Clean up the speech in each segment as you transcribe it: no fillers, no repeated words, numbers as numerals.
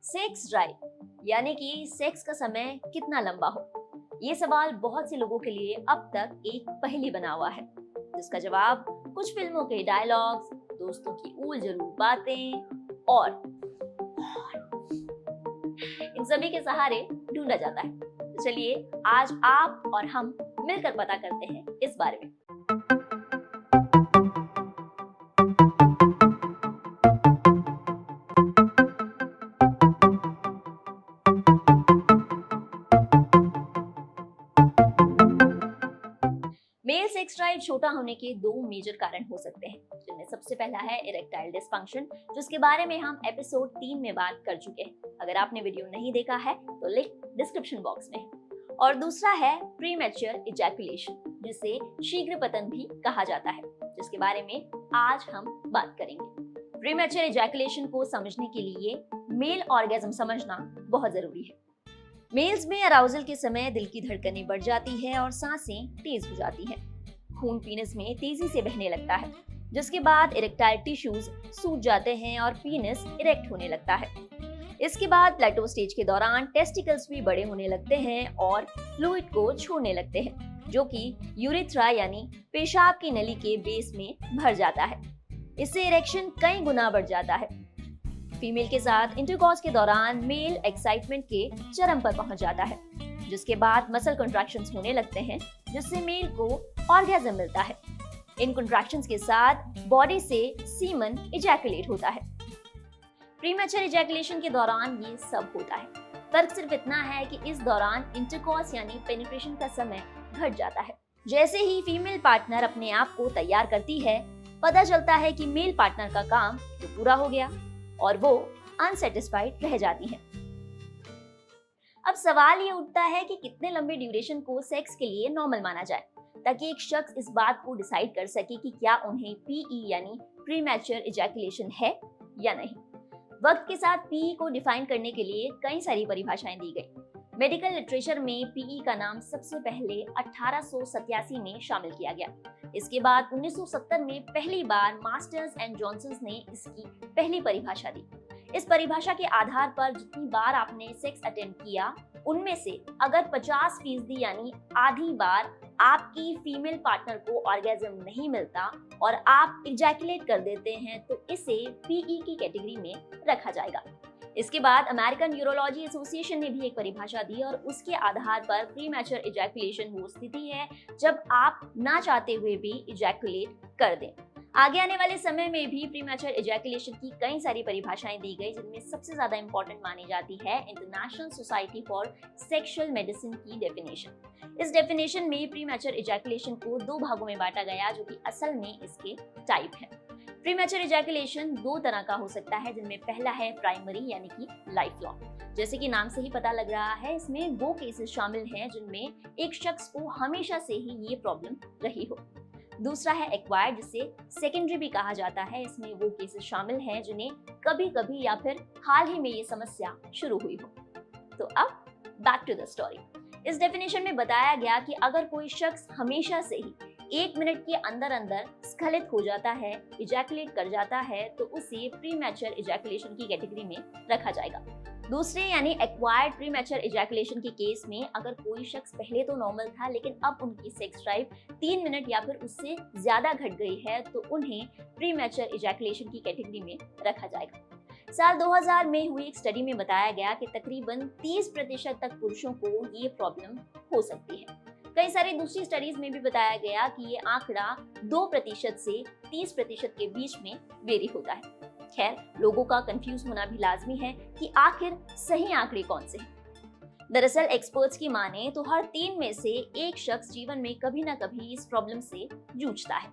Sex drive यानी कि sex का समय कितना लंबा हो, ये सवाल बहुत से लोगों के लिए अब तक एक पहेली बना हुआ है, जिसका जवाब कुछ फिल्मों के डायलॉग्स, दोस्तों की ऊल जरूर बातें और इन सभी के सहारे ढूंढा जाता है। तो चलिए आज आप और हम मिलकर पता करते हैं इस बारे में। मेल सेक्स ड्राइव छोटा होने के दो मेजर कारण हो सकते हैं, जिनमें सबसे पहला है इरेक्टाइल डिस्फंक्शन, जिसके बारे में हम एपिसोड 3 में बात कर चुके हैं। अगर आपने वीडियो नहीं देखा है तो लिंक डिस्क्रिप्शन बॉक्स में है। और दूसरा है प्रीमैच्योर इजैकुलेशन, जिसे शीघ्र पतन भी कहा जाता है, जिसके बारे में आज हम बात करेंगे। प्रीमैच्योर इजैकुलेशन को समझने के लिए मेल ऑर्गेज्म समझना बहुत जरूरी है। मेल्स में अराउजल के समय दिल की धड़कनें बढ़ जाती है और सांसें तेज हो जाती हैं। खून पीनस में तेजी से बहने लगता है, जिसके बाद इरेक्टाइल टिश्यूज सूज जाते हैं और पीनस इरेक्ट होने लगता है। इसके बाद प्लेटो स्टेज के दौरान टेस्टिकल्स भी बड़े होने लगते हैं और फ्लूइड को छोड़ने लगते हैं, जो कि यूरेथ्रा यानी पेशाब की नली के बेस में भर जाता है। इससे इरेक्शन कई गुना बढ़ जाता है। फीमेल के साथ इंटरकॉर्स के दौरान मेल एक्साइटमेंट के चरम पर पहुंच जाता है, जिसके बाद मसल कंट्रैक्शंस होने लगते हैं, जिससे मेल को ऑर्गेज्म मिलता है। इन कंट्रैक्शंस के साथ बॉडी से सीमन इजैकुलेट होता है। प्रीमैच्योर इजैकुलेशन के दौरान ये सब होता है। फर्क सिर्फ इतना है कि इस दौरान इंटरकॉर्स यानी पेनिट्रेशन का समय घट जाता है। जैसे ही फीमेल पार्टनर अपने आप को तैयार करती है, पता चलता है कि मेल पार्टनर का काम तो पूरा हो गया और वो अनसेटिस्फाइड रह जाती हैं। अब सवाल ये उठता है कि कितने लंबे ड्यूरेशन को सेक्स के लिए नॉर्मल माना जाए, ताकि एक शख्स इस बात को डिसाइड कर सके कि क्या उन्हें पीई यानी प्रीमैच्योर इजैकुलेशन है या नहीं। वक्त के साथ पीई को डिफाइन करने के लिए कई सारी परिभाषाएं दी गई। मेडिकल लिटरेचर में पीई का नाम सबसे पहले 1887 में शामिल किया गया। इसके बाद 1970 में पहली बार मास्टर्स एंड जॉनसन ने इसकी पहली परिभाषा दी। इस परिभाषा के आधार पर जितनी बार आपने सेक्स अटेंड किया, उनमें से अगर 50% यानी आधी बार आपकी फीमेल पार्टनर को ऑर्गेज्म नहीं मिलता और आप इजैकुलेट कर देते हैं, तो इसे पीई की कैटेगरी में रखा जाएगा। इसके बाद अमेरिकन यूरोलॉजी एसोसिएशन ने भी एक परिभाषा दी और उसके आधार पर प्रीमैच्योर इजैकुलेशन वो स्थिति है जब आप ना चाहते हुए भी इजैकुलेट कर दें। आगे आने वाले समय में भी प्रीमैच्योर इजैकुलेशन की कई सारी परिभाषाएं दी गई, जिनमें सबसे ज्यादा इंपॉर्टेंट मानी जाती है international society for sexual medicine की डेफिनेशन। इस डेफिनेशन में प्रीमैच्योर इजैकुलेशन को दो भागों में बांटा गया, जो कि असल में इसके टाइप हैं। प्रीमैच्योर इजैकुलेशन दो तरह का हो सकता है, जिनमें पहला है प्राइमरी यानी कि लाइफ लॉन्ग। जैसे कि नाम से ही पता लग रहा है, इसमें वो केसेस शामिल हैं जिनमें एक शख्स को हमेशा से ही ये प्रॉब्लम रही हो। दूसरा है एक्वायर्ड, जिसे सेकेंडरी भी कहा जाता है। इसमें वो केसेस शामिल हैं जिन्हें कभी कभी या फिर हाल ही में ये समस्या शुरू हुई हो। तो अब बैक टू द स्टोरी। इस डेफिनेशन में बताया गया कि अगर कोई शख्स हमेशा से ही 1 मिनट के अंदर अंदर स्खलित हो जाता है, इजैकुलेट कर जाता है, तो उसे प्रीमैच्योर इजैकुलेशन की कैटेगरी में रखा जाएगा। दूसरे यानी एक्वायर्ड प्रीमैच्योर इजैकुलेशन के केस में अगर कोई शख्स पहले तो नॉर्मल था, लेकिन अब उनकी सेक्स ड्राइव 3 मिनट या फिर उससे ज्यादा घट गई है, तो उन्हें प्रीमैच्योर इजैकुलेशन की कैटेगरी में रखा जाएगा। साल 2000 में हुई एक स्टडी में बताया गया कि तकरीबन 30% तक पुरुषों को ये प्रॉब्लम हो सकती है। कई सारी दूसरी स्टडीज में भी बताया गया कि ये आंकड़ा 2% से 30% के बीच में वेरी होता है। खैर, लोगों का कंफ्यूज होना भी लाजमी है कि आखिर सही आंकड़े कौन से हैं। दरअसल एक्सपर्ट्स की माने तो हर 3 में से एक शख्स जीवन में कभी ना कभी इस प्रॉब्लम से जूझता है।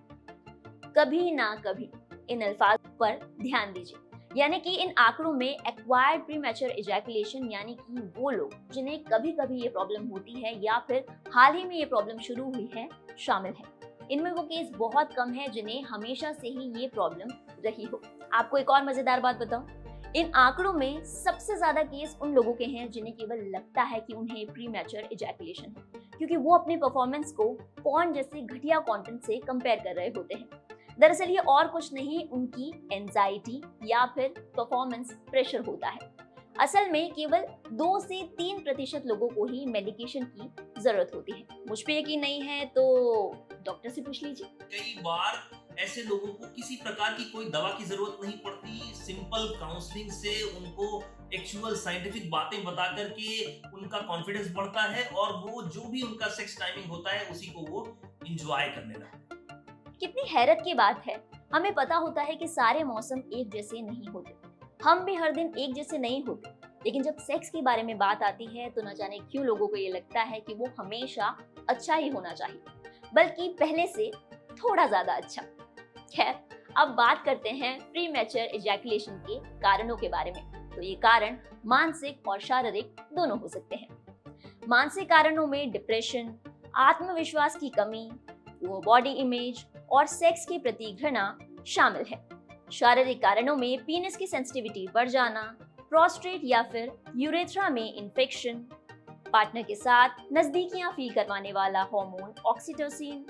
कभी ना कभी, इन अल्फाज पर ध्यान दीजिए। यानी कि इन आंकड़ों में एक्वायर्ड प्रीमैच्योर इजैकुलेशन यानी कि वो लोग जिन्हें कभी कभी ये प्रॉब्लम होती है या फिर हाल ही में ये प्रॉब्लम शुरू हुई है, शामिल है। इनमें वो केस बहुत कम है जिन्हें हमेशा से ही ये प्रॉब्लम रही हो। आपको एक और मजेदार बात बताऊं, इन आंकड़ों में सबसे ज्यादा केस उन लोगों के हैं जिन्हें केवल लगता है कि उन्हें प्रीमैच्योर इजैकुलेशन है, क्योंकि वो अपने परफॉर्मेंस को पॉर्न जैसे घटिया कंटेंट से कंपेयर कर रहे होते हैं। दरअसल ये और कुछ नहीं, उनकी एंजाइटी या फिर परफॉर्मेंस प्रेशर होता है। असल में केवल 2 से 3% लोगों को ही मेडिकेशन की जरूरत होती है। मुझ पे यकीन नहीं है तो डॉक्टर से पूछ लीजिए। कई बार ऐसे लोगों को किसी प्रकार की कोई दवा की जरूरत नहीं पड़ती, सिंपल काउंसलिंग से उनको एक्चुअल साइंटिफिक बातें बता करके उनका कॉन्फिडेंस बढ़ता है और वो जो भी उनका सेक्स टाइमिंग होता है उसी को वो एंजॉय करने लगता है। कितनी हैरत की बात है, हमें पता होता है कि सारे मौसम एक जैसे नहीं होते, हम भी हर दिन एक जैसे नहीं होते, लेकिन जब सेक्स के बारे में बात आती है तो न जाने क्यों लोगों को ये लगता है कि वो हमेशा अच्छा ही होना चाहिए, बल्कि पहले से थोड़ा ज्यादा अच्छा। खैर, अब बात करते हैं प्री मैच्योर इजैकुलेशन के कारणों के बारे में। तो ये कारण मानसिक और शारीरिक दोनों हो सकते हैं। मानसिक कारणों में डिप्रेशन, आत्मविश्वास की कमी, पुअर बॉडी इमेज और सेक्स के प्रति घृणा शामिल है। शारीरिक कारणों में पीनिस की सेंसिटिविटी बढ़ जाना, प्रोस्टेट या फिर यूरेथ्रा में इन्फेक्शन, पार्टनर के साथ नजदीकियां फील करवाने वाला hormone oxytocin,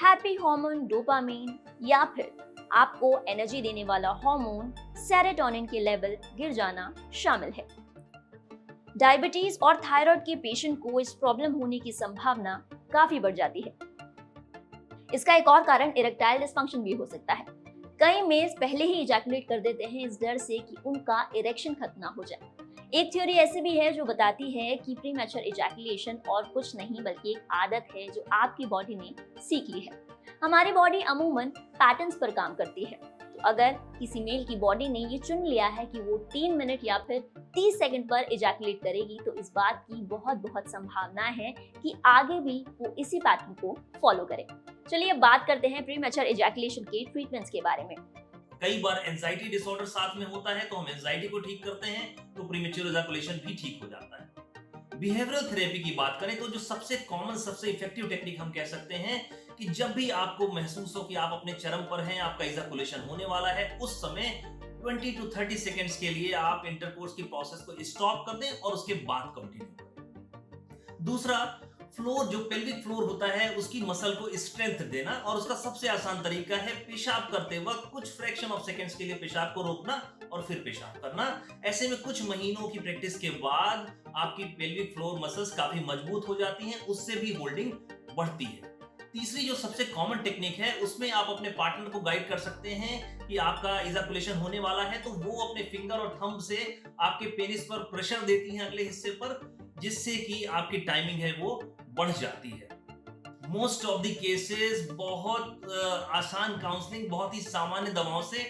happy hormone dopamine या फिर आपको एनर्जी देने वाला हार्मोन सेरोटोनिन के लेवल गिर जाना शामिल है। डायबिटीज और थायराइड के पेशेंट को इस प्रॉब्लम होने की संभावना काफी बढ़ जाती है। इसका एक और कारण इरेक्टाइल डिसफंक्शन भी हो सकता है। कई मेल्स पहले ही इजैकुलेट कर देते हैं इस डर से कि उनका इरेक्शन खत्म ना हो जाए। एक थ्योरी ऐसी भी है जो बताती है कि प्री मैच्योर इजैकुलेशन और कुछ नहीं बल्कि एक आदत है जो आपकी बॉडी ने सीख ली है। हमारी बॉडी अमूमन पैटर्न्स पर काम करती है, तो अगर किसी मेल की बॉडी ने ये चुन लिया है कि वो 3 मिनट या फिर 30 सेकंड पर इजैकुलेट करेगी, तो इस बात की बहुत संभावना है कि आगे भी वो इसी पैटर्न को फॉलो करे। चलिए अब बात करते हैं प्री मैच्योर इजैकुलेशन के ट्रीटमेंट्स के बारे में। कई बार एंजाइटी डिसऑर्डर साथ में होता है तो हम एंजाइटी को ठीक करते हैं तो प्रीमेच्योर इजैकुलेशन भी ठीक हो जाता है। बिहेवियरल थेरेपी की बात करें तो जो सबसे कॉमन, सबसे इफेक्टिव टेक्निक हम कह सकते हैं कि जब भी आपको महसूस हो कि आप अपने चरम पर हैं, आपका इजैकुलेशन होने वाला है, उस समय 20 to 30 सेकेंड्स के लिए आप इंटरकोर्स की प्रोसेस को स्टॉप कर दें और उसके बाद कंटिन्यू करें। दूसरा, फ्लोर, जो पेल्विक फ्लोर होता है उसकी मसल को स्ट्रेंथ देना, और उसका सबसे आसान तरीका है पेशाब करते वक्त कुछ फ्रैक्शन ऑफ सेकंड्स के लिए पेशाब को रोकना और फिर पेशाब करना। ऐसे में कुछ महीनों की प्रैक्टिस के बाद आपकी पेल्विक फ्लोर मसल्स काफी मजबूत हो जाती हैं, उससे भी होल्डिंग बढ़ती है। तीसरी जो सबसे कॉमन टेक्निक है उसमें आप अपने पार्टनर को गाइड कर सकते हैं कि आपका इजैकुलेशन होने वाला है, तो वो अपने फिंगर और थंब से आपके पेनिस पर प्रेशर देती हैं अगले हिस्से पर, जिससे कि आपकी टाइमिंग है वो बढ़ जाती है। मोस्ट ऑफ द केसेस बहुत आसान काउंसलिंग, बहुत ही सामान्य दवाओं से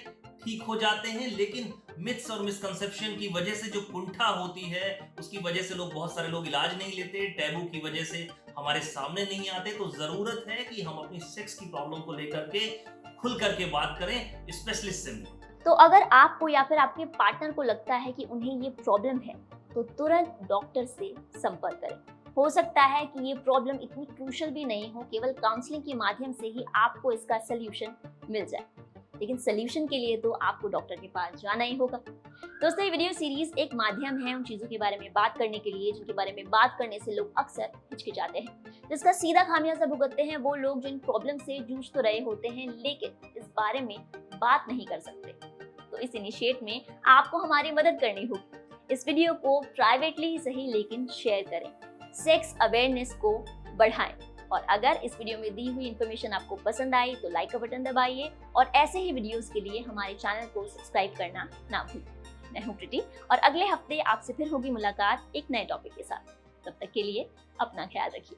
ठीक हो जाते हैं, लेकिन मिथ्स और मिसकंसेप्शन की वजह से जो कुंठा होती है उसकी वजह से बहुत सारे लोग इलाज नहीं लेते, टैबू की वजह से हमारे सामने नहीं आते। तो जरूरत है कि हम अपनी सेक्स की प्रॉब्लम को लेकर के खुल करके बात करें, स्पेशलिस्ट से मिलें। तो अगर आपको या फिर आपके पार्टनर को लगता है कि उन्हें ये प्रॉब्लम है तो तुरंत डॉक्टर से संपर्क करें। हो सकता है कि ये प्रॉब्लम इतनी क्रूशियल भी नहीं हो, केवल काउंसलिंग के माध्यम से ही आपको इसका सलूशन मिल जाए, लेकिन सलूशन के लिए तो आपको डॉक्टर के पास जाना ही होगा। दोस्तों, ये वीडियो सीरीज एक माध्यम है उन चीजों के बारे में बात करने के लिए जिनके बारे में बात करने से लोग अक्सर हिचकिचाते हैं, जिसका सीधा खामियाजा भुगतते हैं वो लोग जिन प्रॉब्लम से जूझ तो रहे होते हैं लेकिन इस बारे में बात नहीं कर सकते। तो इस इनिशिएट में आपको हमारी मदद करनी होगी। इस वीडियो को प्राइवेटली ही सही लेकिन शेयर करें, सेक्स अवेयरनेस को बढ़ाएं, और अगर इस वीडियो में दी हुई इन्फॉर्मेशन आपको पसंद आई तो लाइक का बटन दबाइए और ऐसे ही वीडियोस के लिए हमारे चैनल को सब्सक्राइब करना ना भूलें। मैं हूं प्रीति और अगले हफ्ते आपसे फिर होगी मुलाकात एक नए टॉपिक के साथ। तब तक के लिए अपना ख्याल रखिए।